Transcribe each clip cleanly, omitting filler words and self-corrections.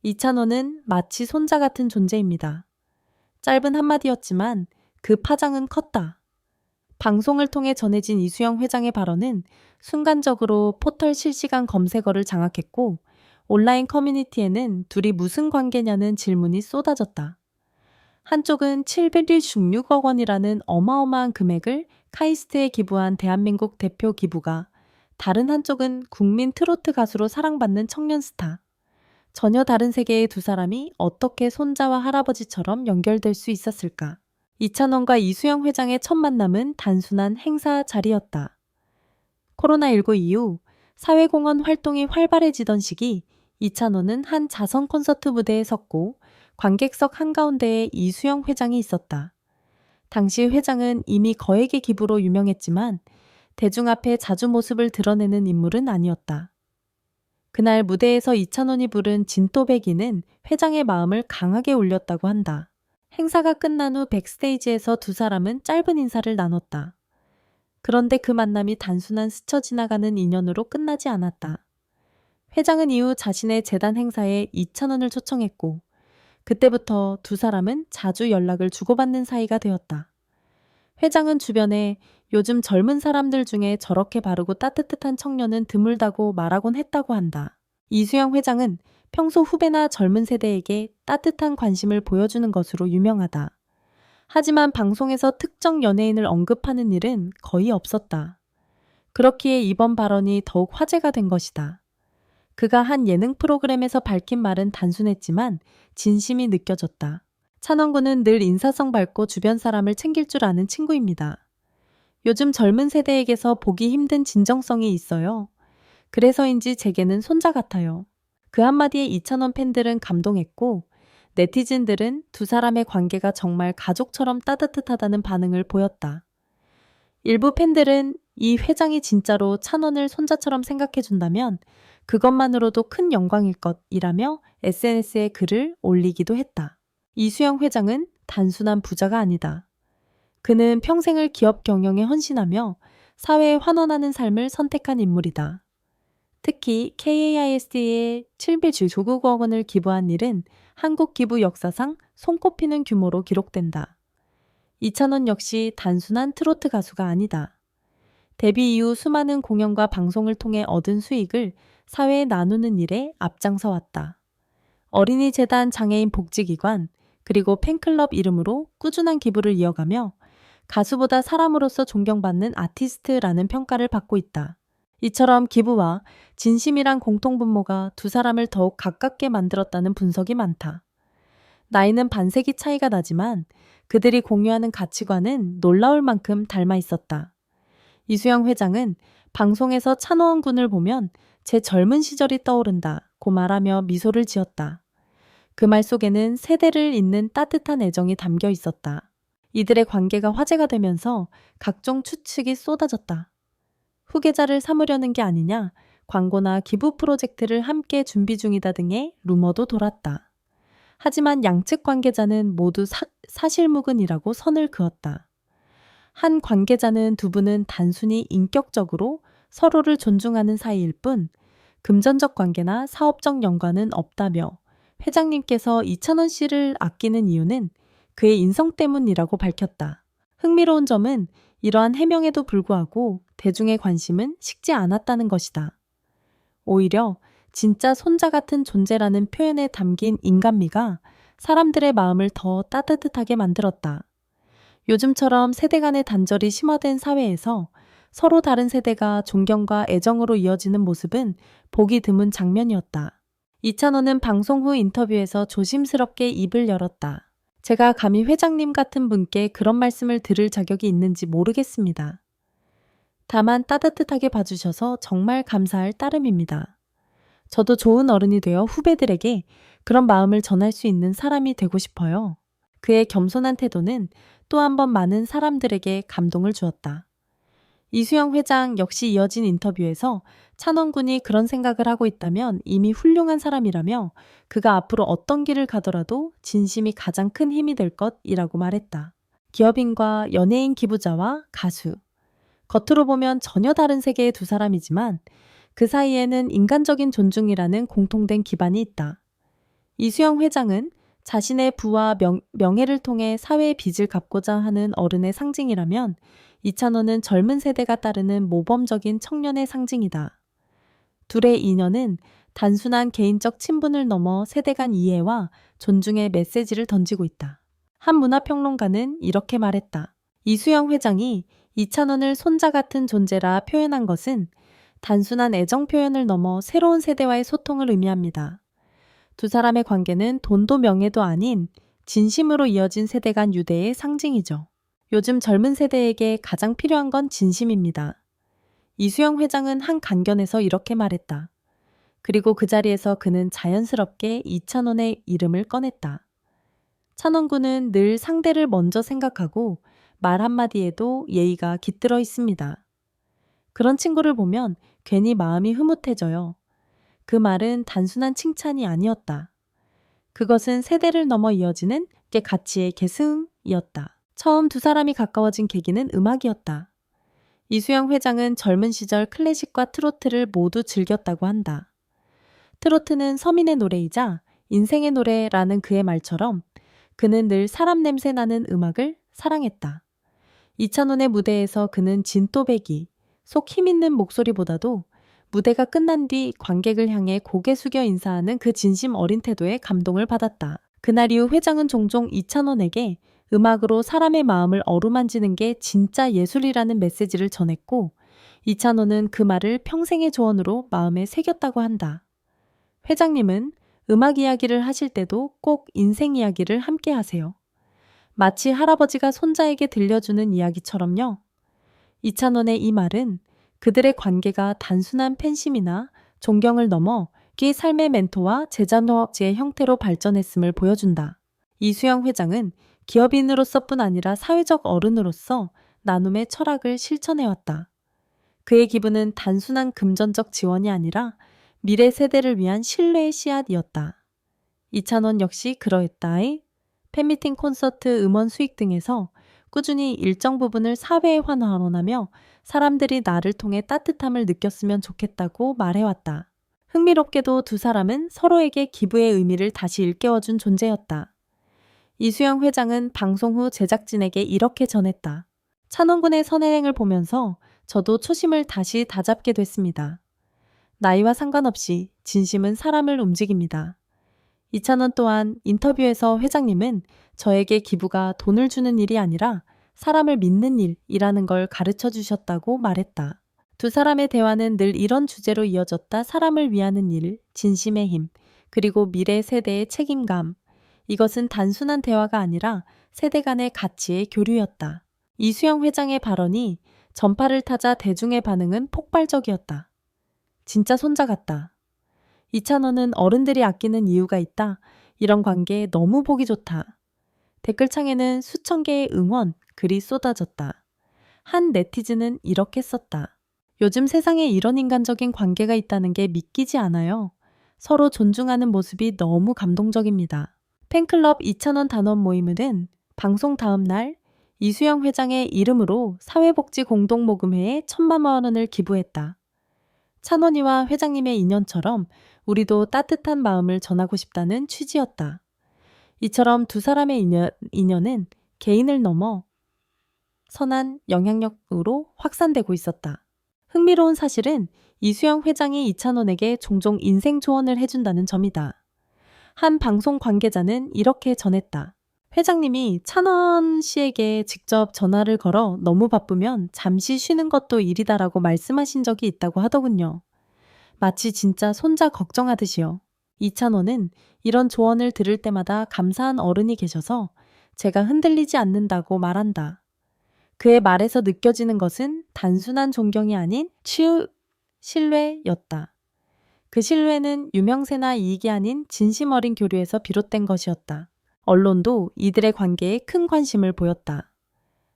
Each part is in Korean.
이찬원은 마치 손자 같은 존재입니다. 짧은 한마디였지만 그 파장은 컸다. 방송을 통해 전해진 이수영 회장의 발언은 순간적으로 포털 실시간 검색어를 장악했고 온라인 커뮤니티에는 둘이 무슨 관계냐는 질문이 쏟아졌다. 한쪽은 716억 원이라는 어마어마한 금액을 카이스트에 기부한 대한민국 대표 기부가, 다른 한쪽은 국민 트로트 가수로 사랑받는 청년 스타. 전혀 다른 세계의 두 사람이 어떻게 손자와 할아버지처럼 연결될 수 있었을까? 이찬원과 이수영 회장의 첫 만남은 단순한 행사 자리였다. 코로나19 이후 사회공헌 활동이 활발해지던 시기, 이찬원은 한 자선 콘서트 무대에 섰고 관객석 한가운데에 이수영 회장이 있었다. 당시 회장은 이미 거액의 기부로 유명했지만 대중 앞에 자주 모습을 드러내는 인물은 아니었다. 그날 무대에서 이찬원이 부른 진또배기는 회장의 마음을 강하게 울렸다고 한다. 행사가 끝난 후 백스테이지에서 두 사람은 짧은 인사를 나눴다. 그런데 그 만남이 단순한 스쳐 지나가는 인연으로 끝나지 않았다. 회장은 이후 자신의 재단 행사에 이찬원을 초청했고 그때부터 두 사람은 자주 연락을 주고받는 사이가 되었다. 회장은 주변에 요즘 젊은 사람들 중에 저렇게 바르고 따뜻한 청년은 드물다고 말하곤 했다고 한다. 이수영 회장은 평소 후배나 젊은 세대에게 따뜻한 관심을 보여주는 것으로 유명하다. 하지만 방송에서 특정 연예인을 언급하는 일은 거의 없었다. 그렇기에 이번 발언이 더욱 화제가 된 것이다. 그가 한 예능 프로그램에서 밝힌 말은 단순했지만 진심이 느껴졌다. 찬원군은 늘 인사성 밝고 주변 사람을 챙길 줄 아는 친구입니다. 요즘 젊은 세대에게서 보기 힘든 진정성이 있어요. 그래서인지 제게는 손자 같아요. 그 한마디에 이찬원 팬들은 감동했고 네티즌들은 두 사람의 관계가 정말 가족처럼 따뜻하다는 반응을 보였다. 일부 팬들은 이 회장이 진짜로 찬원을 손자처럼 생각해준다면 그것만으로도 큰 영광일 것이라며 SNS에 글을 올리기도 했다. 이수영 회장은 단순한 부자가 아니다. 그는 평생을 기업 경영에 헌신하며 사회에 환원하는 삶을 선택한 인물이다. 특히 KAISD에 7조국 원을 기부한 일은 한국 기부 역사상 손꼽히는 규모로 기록된다. 이찬원 역시 단순한 트로트 가수가 아니다. 데뷔 이후 수많은 공연과 방송을 통해 얻은 수익을 사회에 나누는 일에 앞장서 왔다. 어린이재단 장애인 복지기관, 그리고 팬클럽 이름으로 꾸준한 기부를 이어가며 가수보다 사람으로서 존경받는 아티스트라는 평가를 받고 있다. 이처럼 기부와 진심이란 공통분모가 두 사람을 더욱 가깝게 만들었다는 분석이 많다. 나이는 반세기 차이가 나지만 그들이 공유하는 가치관은 놀라울 만큼 닮아 있었다. 이수영 회장은 방송에서 찬원 군을 보면 제 젊은 시절이 떠오른다고 말하며 미소를 지었다. 그 말 속에는 세대를 잇는 따뜻한 애정이 담겨 있었다. 이들의 관계가 화제가 되면서 각종 추측이 쏟아졌다. 후계자를 삼으려는 게 아니냐, 광고나 기부 프로젝트를 함께 준비 중이다 등의 루머도 돌았다. 하지만 양측 관계자는 모두 사실무근이라고 선을 그었다. 한 관계자는 두 분은 단순히 인격적으로 서로를 존중하는 사이일 뿐 금전적 관계나 사업적 연관은 없다며 회장님께서 이찬원 씨를 아끼는 이유는 그의 인성 때문이라고 밝혔다. 흥미로운 점은 이러한 해명에도 불구하고 대중의 관심은 식지 않았다는 것이다. 오히려 진짜 손자 같은 존재라는 표현에 담긴 인간미가 사람들의 마음을 더 따뜻하게 만들었다. 요즘처럼 세대 간의 단절이 심화된 사회에서 서로 다른 세대가 존경과 애정으로 이어지는 모습은 보기 드문 장면이었다. 이찬원은 방송 후 인터뷰에서 조심스럽게 입을 열었다. 제가 감히 회장님 같은 분께 그런 말씀을 들을 자격이 있는지 모르겠습니다. 다만 따뜻하게 봐주셔서 정말 감사할 따름입니다. 저도 좋은 어른이 되어 후배들에게 그런 마음을 전할 수 있는 사람이 되고 싶어요. 그의 겸손한 태도는 또 한 번 많은 사람들에게 감동을 주었다. 이수영 회장 역시 이어진 인터뷰에서 찬원 군이 그런 생각을 하고 있다면 이미 훌륭한 사람이라며 그가 앞으로 어떤 길을 가더라도 진심이 가장 큰 힘이 될 것이라고 말했다. 기업인과 연예인 기부자와 가수. 겉으로 보면 전혀 다른 세계의 두 사람이지만 그 사이에는 인간적인 존중이라는 공통된 기반이 있다. 이수영 회장은 자신의 부와 명예를 통해 사회의 빚을 갚고자 하는 어른의 상징이라면 이찬원은 젊은 세대가 따르는 모범적인 청년의 상징이다. 둘의 인연은 단순한 개인적 친분을 넘어 세대 간 이해와 존중의 메시지를 던지고 있다. 한 문화평론가는 이렇게 말했다. 이수영 회장이 이찬원을 손자 같은 존재라 표현한 것은 단순한 애정 표현을 넘어 새로운 세대와의 소통을 의미합니다. 두 사람의 관계는 돈도 명예도 아닌 진심으로 이어진 세대 간 유대의 상징이죠. 요즘 젊은 세대에게 가장 필요한 건 진심입니다. 이수영 회장은 한 강연에서 이렇게 말했다. 그리고 그 자리에서 그는 자연스럽게 이찬원의 이름을 꺼냈다. 찬원군은 늘 상대를 먼저 생각하고 말 한마디에도 예의가 깃들어 있습니다. 그런 친구를 보면 괜히 마음이 흐뭇해져요. 그 말은 단순한 칭찬이 아니었다. 그것은 세대를 넘어 이어지는 가치의 계승이었다. 처음 두 사람이 가까워진 계기는 음악이었다. 이수영 회장은 젊은 시절 클래식과 트로트를 모두 즐겼다고 한다. 트로트는 서민의 노래이자 인생의 노래라는 그의 말처럼 그는 늘 사람 냄새 나는 음악을 사랑했다. 이찬원의 무대에서 그는 진또배기, 속 힘있는 목소리보다도 무대가 끝난 뒤 관객을 향해 고개 숙여 인사하는 그 진심 어린 태도에 감동을 받았다. 그날 이후 회장은 종종 이찬원에게 음악으로 사람의 마음을 어루만지는 게 진짜 예술이라는 메시지를 전했고 이찬원은 그 말을 평생의 조언으로 마음에 새겼다고 한다. 회장님은 음악 이야기를 하실 때도 꼭 인생 이야기를 함께 하세요. 마치 할아버지가 손자에게 들려주는 이야기처럼요. 이찬원의 이 말은 그들의 관계가 단순한 팬심이나 존경을 넘어 기 삶의 멘토와 제자노학지의 형태로 발전했음을 보여준다. 이수영 회장은 기업인으로서뿐 아니라 사회적 어른으로서 나눔의 철학을 실천해왔다. 그의 기부는 단순한 금전적 지원이 아니라 미래 세대를 위한 신뢰의 씨앗이었다. 이찬원 역시 그러했다이 팬미팅 콘서트 음원 수익 등에서 꾸준히 일정 부분을 사회에 환원하며 사람들이 나를 통해 따뜻함을 느꼈으면 좋겠다고 말해왔다. 흥미롭게도 두 사람은 서로에게 기부의 의미를 다시 일깨워준 존재였다. 이수영 회장은 방송 후 제작진에게 이렇게 전했다. 찬원군의 선행을 보면서 저도 초심을 다시 다잡게 됐습니다. 나이와 상관없이 진심은 사람을 움직입니다. 이찬원 또한 인터뷰에서 회장님은 저에게 기부가 돈을 주는 일이 아니라 사람을 믿는 일이라는 걸 가르쳐 주셨다고 말했다. 두 사람의 대화는 늘 이런 주제로 이어졌다. 사람을 위하는 일, 진심의 힘, 그리고 미래 세대의 책임감. 이것은 단순한 대화가 아니라 세대 간의 가치의 교류였다. 이수영 회장의 발언이 전파를 타자 대중의 반응은 폭발적이었다. 진짜 손자 같다. 이찬원은 어른들이 아끼는 이유가 있다. 이런 관계 너무 보기 좋다. 댓글창에는 수천 개의 응원, 글이 쏟아졌다. 한 네티즌은 이렇게 썼다. 요즘 세상에 이런 인간적인 관계가 있다는 게 믿기지 않아요. 서로 존중하는 모습이 너무 감동적입니다. 팬클럽 이찬원 단원 모임은 방송 다음 날 이수영 회장의 이름으로 사회복지 공동모금회에 1,000만 원을 기부했다. 찬원이와 회장님의 인연처럼 우리도 따뜻한 마음을 전하고 싶다는 취지였다. 이처럼 두 사람의 인연은 개인을 넘어 선한 영향력으로 확산되고 있었다. 흥미로운 사실은 이수영 회장이 이찬원에게 종종 인생 조언을 해준다는 점이다. 한 방송 관계자는 이렇게 전했다. 회장님이 찬원 씨에게 직접 전화를 걸어 너무 바쁘면 잠시 쉬는 것도 일이다라고 말씀하신 적이 있다고 하더군요. 마치 진짜 손자 걱정하듯이요. 이찬원은 이런 조언을 들을 때마다 감사한 어른이 계셔서 제가 흔들리지 않는다고 말한다. 그의 말에서 느껴지는 것은 단순한 존경이 아닌 신뢰였다. 그 신뢰는 유명세나 이익이 아닌 진심 어린 교류에서 비롯된 것이었다. 언론도 이들의 관계에 큰 관심을 보였다.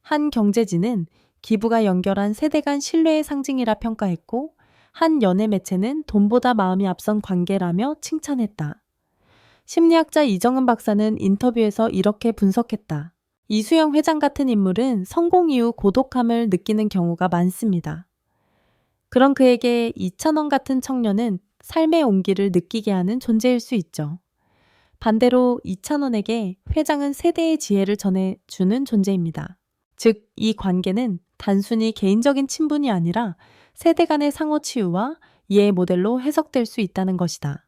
한 경제지는 기부가 연결한 세대 간 신뢰의 상징이라 평가했고 한 연예 매체는 돈보다 마음이 앞선 관계라며 칭찬했다. 심리학자 이정은 박사는 인터뷰에서 이렇게 분석했다. 이수영 회장 같은 인물은 성공 이후 고독함을 느끼는 경우가 많습니다. 그런 그에게 이찬원 같은 청년은 삶의 온기를 느끼게 하는 존재일 수 있죠. 반대로 이찬원에게 회장은 세대의 지혜를 전해주는 존재입니다. 즉, 이 관계는 단순히 개인적인 친분이 아니라 세대 간의 상호 치유와 이해의 모델로 해석될 수 있다는 것이다.